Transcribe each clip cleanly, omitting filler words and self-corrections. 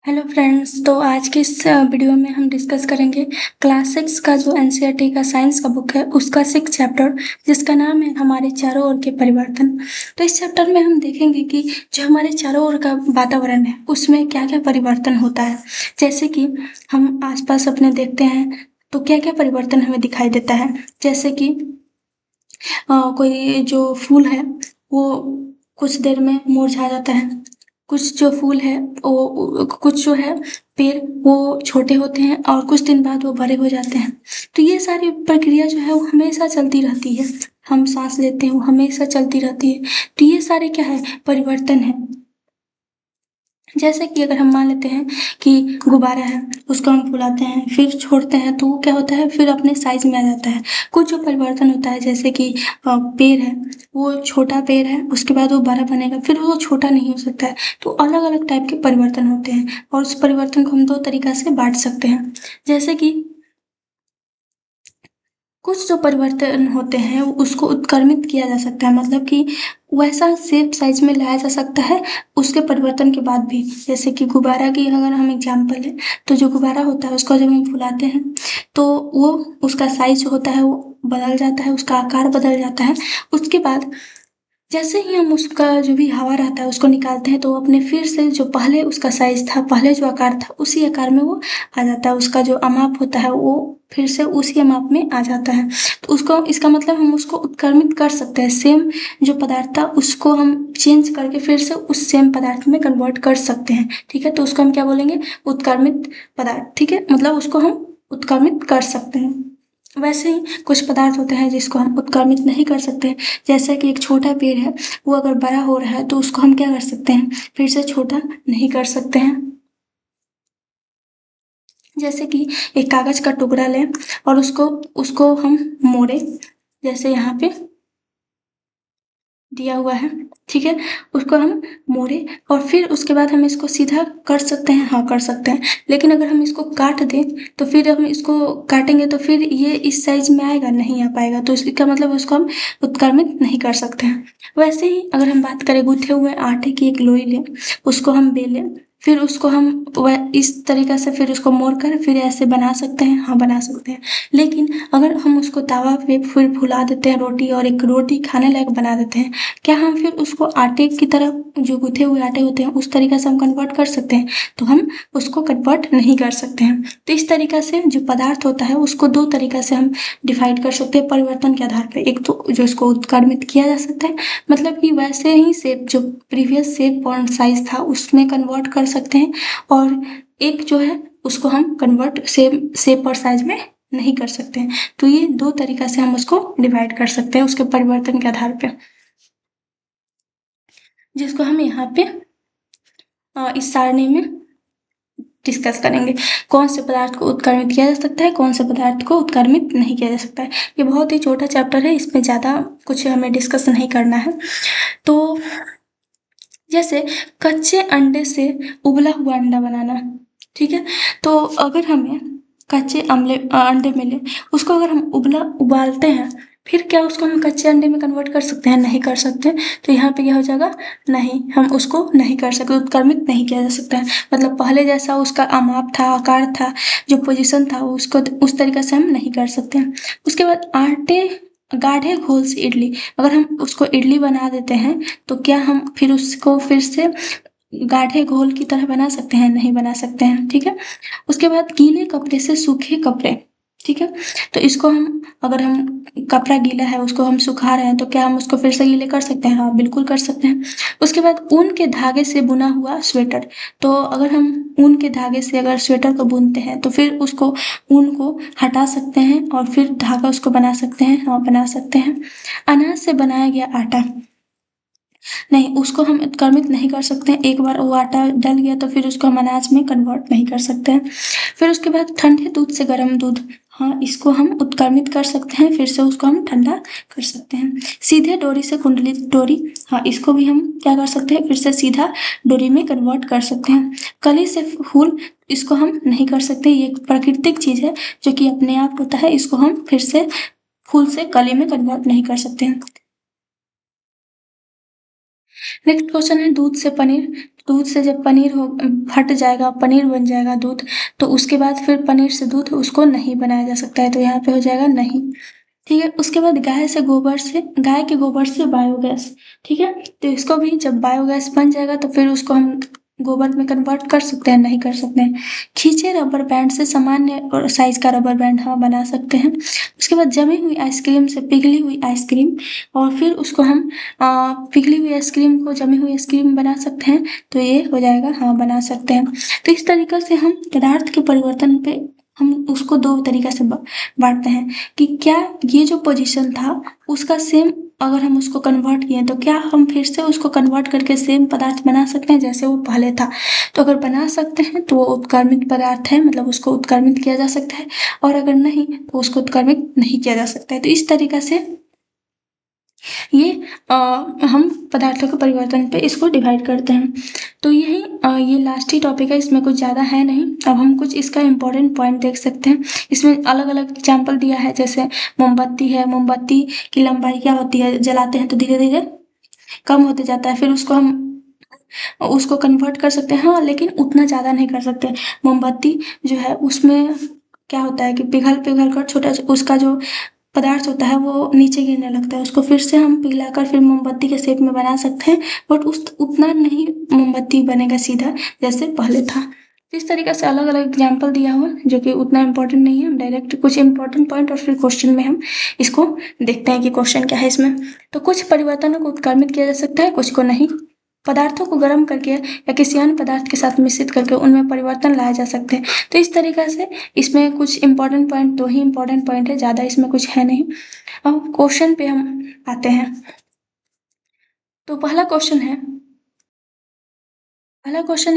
Hello friends. तो आज की इस वीडियो में हम डिस्कस करेंगे क्लास 6 का जो एनसीईआरटी का साइंस का बुक है उसका 6 चैप्टर, जिसका नाम है हमारे चारों ओर के परिवर्तन। तो इस चैप्टर में हम देखेंगे कि जो हमारे चारों ओर का वातावरण है उसमें क्या क्या परिवर्तन होता है। जैसे कि हम आसपास अपने देखते हैं तो क्या क्या परिवर्तन हमें दिखाई देता है। जैसे कि कोई जो फूल है वो कुछ देर में मुरझा जाता है। कुछ जो फूल है वो कुछ जो है पेड़ वो छोटे होते हैं और कुछ दिन बाद वो बड़े हो जाते हैं। तो ये सारी प्रक्रिया जो है वो हमेशा चलती रहती है। हम सांस लेते हैं वो हमेशा चलती रहती है। तो ये सारे क्या है, परिवर्तन है। जैसे कि अगर हम मान लेते हैं कि गुब्बारा है, उसको हम फुलाते हैं फिर छोड़ते हैं तो वो क्या होता है, फिर अपने साइज में आ जाता है। कुछ जो परिवर्तन होता है जैसे कि पेड़ है, वो छोटा पेड़ है उसके बाद वो बड़ा बनेगा फिर वो छोटा नहीं हो सकता है। तो अलग अलग टाइप के परिवर्तन होते हैं और उस परिवर्तन को हम दो तरीका से बांट सकते हैं। जैसे कि कुछ जो परिवर्तन होते हैं उसको उत्क्रमित किया जा सकता है, मतलब कि वैसा सेप साइज में लाया जा सकता है उसके परिवर्तन के बाद भी। जैसे कि गुब्बारा की अगर हम एग्जाम्पल लें तो जो गुब्बारा होता है उसको जब हम फुलाते हैं तो वो उसका साइज जो होता है वो बदल जाता है, उसका आकार बदल जाता है। उसके बाद जैसे ही हम उसका जो भी हवा रहता है उसको निकालते हैं तो वो अपने फिर से जो पहले उसका साइज था, पहले जो आकार था उसी आकार में वो आ जाता है। उसका जो अमाप होता है वो फिर से उसी अमाप में आ जाता है। तो उसको इसका मतलब हम उसको उत्क्रमित कर सकते हैं। सेम जो पदार्थ था उसको हम चेंज करके फिर से उस सेम पदार्थ में कन्वर्ट कर सकते हैं। ठीक है, तो उसको हम क्या बोलेंगे, उत्क्रमित पदार्थ। ठीक है, मतलब उसको हम उत्क्रमित कर सकते हैं। वैसे ही कुछ पदार्थ होते हैं जिसको हम उत्क्रमित नहीं कर सकते। जैसे कि एक छोटा पेड़ है, वो अगर बड़ा हो रहा है तो उसको हम क्या कर सकते हैं, फिर से छोटा नहीं कर सकते हैं। जैसे कि एक कागज का टुकड़ा लें और उसको उसको हम मोड़े, जैसे यहाँ पे दिया हुआ है। ठीक है, उसको हम मोड़े और फिर उसके बाद हम इसको सीधा कर सकते हैं, हाँ कर सकते हैं। लेकिन अगर हम इसको काट दें तो फिर हम इसको काटेंगे तो फिर ये इस साइज में आएगा, नहीं आ पाएगा। तो इसका मतलब उसको हम उत्क्रमित नहीं कर सकते हैं। वैसे ही अगर हम बात करें गूंथे हुए आटे की एक लोई लें, उसको हम बेलें, फिर उसको हम वह इस तरीका से फिर उसको मोड़ कर फिर ऐसे बना सकते हैं, हाँ बना सकते हैं। लेकिन अगर हम उसको तवा पे फिर फुला देते हैं रोटी और एक रोटी खाने लायक बना देते हैं, क्या हम फिर उसको आटे की तरह जो गूथे हुए आटे होते हैं उस तरीका से हम कन्वर्ट कर सकते हैं? तो हम उसको कन्वर्ट नहीं कर सकते हैं। तो इस तरीका से जो पदार्थ होता है उसको दो तरीका से हम डिवाइड कर सकते हैं परिवर्तन के आधार पर। एक तो जो इसको उत्क्रमित किया जा सकता है, मतलब कि वैसे ही शेप जो प्रीवियस शेप और साइज था उसमें कन्वर्ट कर सकते हैं। और एक जो है उसको हम कन्वर्ट सेम शेप और साइज में नहीं कर सकते हैं। तो ये दो तरीका से हम उसको डिवाइड कर सकते हैं उसके परिवर्तन के आधार पे, जिसको हम यहाँ पे इस सारणी में डिस्कस करेंगे। कौन से पदार्थ को उत्क्रमित किया जा सकता है, कौन से पदार्थ को उत्क्रमित नहीं किया जा सकता है। ये बहुत ही छोटा चैप्टर है, इसमें ज़्यादा कुछ हमें डिस्कस नहीं करना है। तो जैसे कच्चे अंडे से उबला हुआ अंडा बनाना। ठीक है, तो अगर हमें कच्चे अंडे मिले, उसको अगर हम उबालते हैं फिर क्या उसको हम कच्चे अंडे में कन्वर्ट कर सकते हैं? नहीं कर सकते। तो यहाँ पे क्या हो जाएगा, नहीं, हम उसको नहीं कर सकते, उत्क्रमित नहीं किया जा सकता है। मतलब पहले जैसा उसका अमाप था, आकार था, जो पोजीशन था उसको उस तरीके से हम नहीं कर सकते हैं। उसके बाद आटे गाढ़े घोल से इडली, अगर हम उसको इडली बना देते हैं तो क्या हम फिर उसको फिर से गाढ़े घोल की तरह बना सकते हैं? नहीं बना सकते हैं। ठीक है, उसके बाद गीले कपड़े से सूखे कपड़े। ठीक है, तो इसको हम अगर हम कपड़ा गीला है उसको हम सुखा रहे हैं तो क्या हम उसको फिर से गीले कर सकते हैं? हाँ बिल्कुल कर सकते हैं। उसके बाद ऊन के धागे से बुना हुआ स्वेटर, तो अगर हम ऊन के धागे से अगर स्वेटर को बुनते हैं तो फिर उसको ऊन को हटा सकते हैं और फिर धागा उसको बना सकते हैं, हाँ बना सकते हैं। अनाज से बनाया गया आटा, नहीं उसको हम उत्क्रमित नहीं कर सकते हैं। एक बार वो आटा डल गया तो फिर उसको हम अनाज में कन्वर्ट नहीं कर सकते हैं। फिर उसके बाद ठंडे दूध से गर्म दूध, हाँ इसको हम उत्क्रमित कर सकते हैं, फिर से उसको हम ठंडा कर सकते हैं। सीधे डोरी से कुंडलित डोरी, हाँ इसको भी हम क्या कर सकते हैं, फिर से सीधा डोरी में कन्वर्ट कर सकते हैं। कली से फूल, इसको हम नहीं कर सकते, ये एक प्राकृतिक चीज है जो कि अपने आप होता है, इसको हम फिर से फूल से कली में कन्वर्ट नहीं कर सकते हैं। नेक्स्ट क्वेश्चन है दूध से पनीर। दूध से जब पनीर हो फट जाएगा, पनीर बन जाएगा दूध, तो उसके बाद फिर पनीर से दूध उसको नहीं बनाया जा सकता है, तो यहाँ पे हो जाएगा नहीं। ठीक है, उसके बाद गाय के गोबर से बायोगैस। ठीक है, तो इसको भी जब बायोगैस बन जाएगा तो फिर उसको हम गोबर में कन्वर्ट कर सकते हैं, नहीं कर सकते हैं। खींचे रबर बैंड से सामान्य साइज का रबर बैंड हाँ बना सकते हैं। उसके बाद जमी हुई आइसक्रीम से पिघली हुई आइसक्रीम, और फिर उसको हम पिघली हुई आइसक्रीम को जमी हुई आइसक्रीम बना सकते हैं, तो ये हो जाएगा हाँ बना सकते हैं। तो इस तरीके से हम पदार्थ के परिवर्तन पे हम उसको दो तरीके से बांटते हैं कि क्या ये जो पोजीशन था उसका सेम अगर हम उसको कन्वर्ट किए तो क्या हम फिर से उसको कन्वर्ट करके सेम पदार्थ बना सकते हैं जैसे वो पहले था। तो अगर बना सकते हैं तो वो उत्क्रमित पदार्थ है, मतलब उसको उत्क्रमित किया जा सकता है, और अगर नहीं तो उसको उत्क्रमित नहीं किया जा सकता है। तो इस तरीके से ये हम पदार्थों के परिवर्तन पे इसको डिवाइड करते हैं। तो यही ये लास्ट ही टॉपिक है, इसमें कुछ ज़्यादा है नहीं। अब हम कुछ इसका इम्पोर्टेंट पॉइंट देख सकते हैं। इसमें अलग अलग एग्जाम्पल दिया है, जैसे मोमबत्ती है, मोमबत्ती की लंबाई क्या होती है, जलाते हैं तो धीरे धीरे कम होते जाता है, फिर उसको हम उसको कन्वर्ट कर सकते हैं, हाँ लेकिन उतना ज़्यादा नहीं कर सकते। मोमबत्ती जो है उसमें क्या होता है कि पिघल पिघल कर छोटा उसका जो पदार्थ होता है वो नीचे गिरने लगता है, उसको फिर से हम पिघलाकर फिर मोमबत्ती के शेप में बना सकते हैं, बट उस उतना नहीं मोमबत्ती बनेगा सीधा जैसे पहले था। इस तरीके से अलग अलग एग्जाम्पल दिया हुआ जो कि उतना इम्पोर्टेंट नहीं है, हम डायरेक्ट कुछ इंपॉर्टेंट पॉइंट और फिर क्वेश्चन में हम इसको देखते हैं कि क्वेश्चन क्या है इसमें। तो कुछ परिवर्तनों को उत्क्रमित किया जा सकता है, कुछ को नहीं। पदार्थों को गर्म करके या किसी अन्य पदार्थ के साथ मिश्रित करके उनमें परिवर्तन लाए जा सकते हैं। तो इस तरीके से इसमें कुछ इंपॉर्टेंट पॉइंट, दो ही इंपॉर्टेंट पॉइंट है, ज़्यादा इसमें कुछ है नहीं। अब क्वेश्चन पे हम आते हैं। तो पहला क्वेश्चन है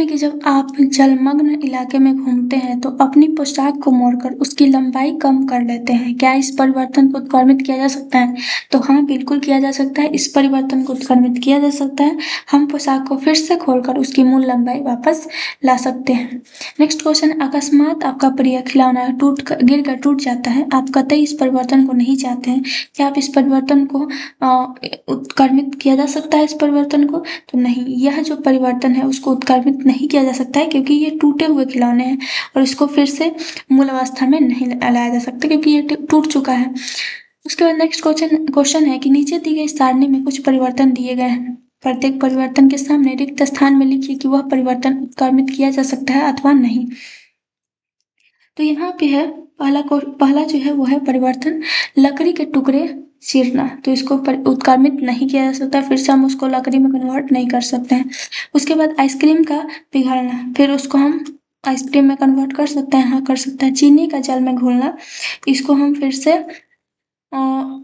कि जब आप जलमग्न इलाके में घूमते हैं तो अपनी पोशाक को मोड़कर उसकी लंबाई कम कर लेते हैं, क्या इस परिवर्तन को उत्क्रमित किया जा सकता है? तो हाँ बिल्कुल किया जा सकता है, इस परिवर्तन को उत्क्रमित किया जा सकता है। हम पोशाक को फिर से खोलकर उसकी मूल लंबाई वापस ला सकते हैं। नेक्स्ट क्वेश्चन, अकस्मात आपका प्रिय खिलौना गिर कर टूट जाता है, आप कतई इस परिवर्तन को नहीं चाहते हैं, क्या आप इस परिवर्तन को उत्क्रमित किया जा सकता है इस परिवर्तन को? तो नहीं, यह जो परिवर्तन है उसको उत्क्रमित नहीं किया जा सकता है क्योंकि ये टूटे हुए खिलौने हैं और इसको फिर से मूल अवस्था में नहीं लाया जा सकता क्योंकि ये टूट चुका है। उसके बाद नेक्स्ट क्वेश्चन है कि नीचे दी गई सारणी में कुछ परिवर्तन दिए गए हैं, प्रत्येक परिवर्तन के सामने रिक्त स्थान में लिखिए कि वह परिवर्तन उत्क्रमित किया जा सकता है अथवा नहीं। तो यहाँ पे है पहला जो है वो है परिवर्तन लकड़ी के टुकड़े चीरना, तो इसको उत्क्रमित नहीं किया जा सकता, फिर से हम उसको लकड़ी में कन्वर्ट नहीं कर सकते हैं। उसके बाद आइसक्रीम का पिघलना, फिर उसको हम आइसक्रीम में कन्वर्ट कर सकते हैं, हाँ कर सकते हैं। चीनी का जल में घुलना, इसको हम फिर से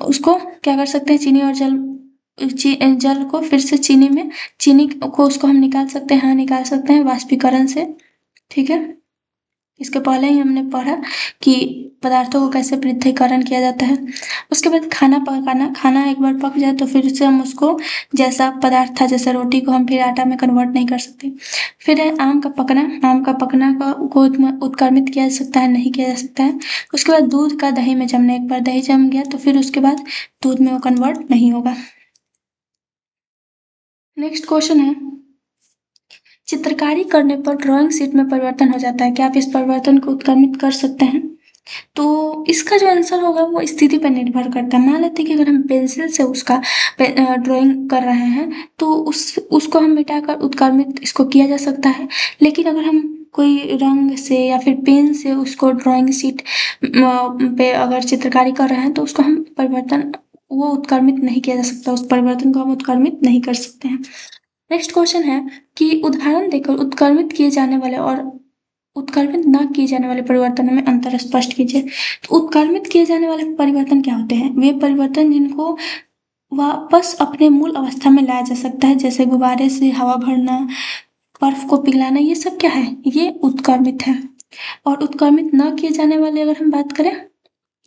उसको क्या कर सकते हैं, चीनी और जल को फिर से चीनी को उसको हम निकाल सकते हैं, हाँ निकाल सकते हैं वाष्पीकरण से। ठीक है, इसके पहले ही हमने पढ़ा कि पदार्थों को कैसे पृथक्करण किया जाता है। उसके बाद खाना पकाना, खाना एक बार पक जाए तो फिर से हम उसको जैसा पदार्थ था, जैसे रोटी को हम फिर आटा में कन्वर्ट नहीं कर सकते। फिर है आम का पकना, को उत्क्रमित किया जा सकता है, नहीं किया जा सकता है। उसके बाद दूध का दही में जमना, एक बार दही जम गया तो फिर उसके बाद दूध में वो कन्वर्ट नहीं होगा। नेक्स्ट क्वेश्चन है, चित्रकारी करने पर ड्राइंग शीट में परिवर्तन हो जाता है, क्या आप इस परिवर्तन को उत्क्रमित कर सकते हैं? तो इसका जो आंसर होगा वो स्थिति पर निर्भर करता है। मान लेते हैं कि अगर हम पेंसिल से उसका ड्राइंग कर रहे हैं तो उसको हम मिटाकर उत्क्रमित इसको किया जा सकता है, लेकिन अगर हम कोई रंग से या फिर पेन से उसको ड्राइंग शीट पे अगर चित्रकारी कर रहे हैं तो उसको हम वो उत्क्रमित नहीं किया जा सकता, उस परिवर्तन को हम उत्क्रमित नहीं कर सकते हैं। नेक्स्ट क्वेश्चन है कि उदाहरण देकर उत्क्रमित किए जाने वाले और उत्क्रमित न किए जाने वाले परिवर्तनों में अंतर स्पष्ट कीजिए। तो उत्क्रमित किए जाने वाले परिवर्तन क्या होते हैं? वे परिवर्तन जिनको वापस अपने मूल अवस्था में लाया जा सकता है, जैसे गुब्बारे से हवा भरना, बर्फ को पिघलाना, ये सब क्या है? ये उत्क्रमित है। और उत्क्रमित न किए जाने वाले अगर हम बात करें,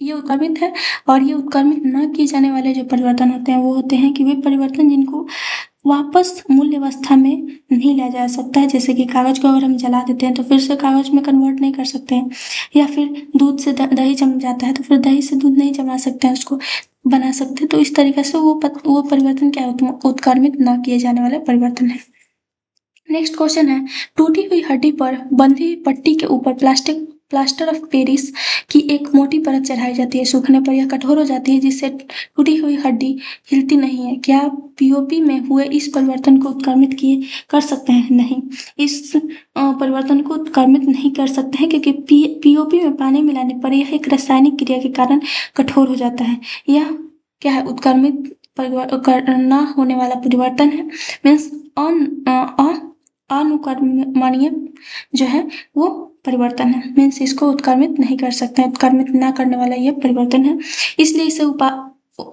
ये उत्क्रमित है। और ये उत्क्रमित न किए जाने वाले जो परिवर्तन होते हैं वो होते हैं कि वे परिवर्तन जिनको वापस मूल्य अवस्था में नहीं लाया जा सकता है। जैसे कि कागज को अगर हम जला देते हैं तो फिर से कागज में कन्वर्ट नहीं कर सकते हैं, या फिर दूध से दही जम जाता है तो फिर दही से दूध नहीं जमा सकते हैं, उसको बना सकते हैं। तो इस तरीके से वो परिवर्तन क्या है, उत्क्रमित ना किए जाने वाले परिवर्तन है। नेक्स्ट क्वेश्चन है, टूटी हुई हड्डी पर बंधी हुई पट्टी के ऊपर प्लास्टर ऑफ पेरिस की एक मोटी परत चढ़ाई जाती है। सूखने पर यह कठोर हो जाती है, जिससे टूटी हुई हड्डी हिलती नहीं है। क्या पीओपी में हुए इस परिवर्तन को उत्क्रमित कर सकते हैं? नहीं, इस परिवर्तन को उत्क्रमित नहीं कर सकते हैं, क्योंकि पीओपी में पानी मिलाने पर यह एक रासायनिक क्रिया के कारण कठोर हो जाता है। यह क्या है, उत्क्रमित न होने वाला परिवर्तन है। मीन्स अनुकरणीय जो है वो परिवर्तन है, मीन्स इसको उत्क्रमित नहीं कर सकते हैं, उत्क्रमित ना करने वाला ये परिवर्तन है, इसलिए इसे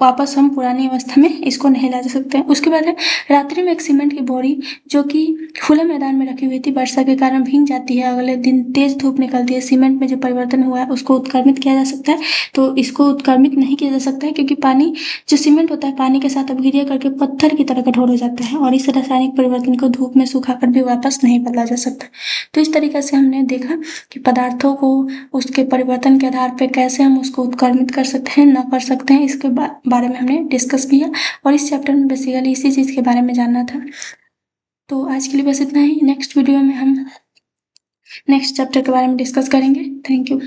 वापस हम पुरानी अवस्था में इसको नहीं ला जा सकते हैं। उसके बाद है, रात्रि में एक सीमेंट की बोरी जो कि खुले मैदान में रखी हुई थी, वर्षा के कारण भीग जाती है, अगले दिन तेज धूप निकलती है। सीमेंट में जो परिवर्तन हुआ है उसको उत्क्रमित किया जा सकता है, तो इसको उत्क्रमित नहीं किया जा सकता है, क्योंकि पानी जो सीमेंट होता है पानी के साथ अभिक्रिया करके पत्थर की तरह कठोर हो जाता है, और इस रासायनिक परिवर्तन को धूप में सुखाकर भी वापस नहीं बदला जा सकता। तो इस तरीके से हमने देखा कि पदार्थों को उसके परिवर्तन के आधार पर कैसे हम उसको उत्क्रमित कर सकते हैं, ना कर सकते हैं, इसके बारे में हमने डिस्कस किया, और इस चैप्टर में बेसिकली इसी चीज़ के बारे में जानना था। तो आज के लिए बस इतना ही। नेक्स्ट वीडियो में हम नेक्स्ट चैप्टर के बारे में डिस्कस करेंगे। Thank you.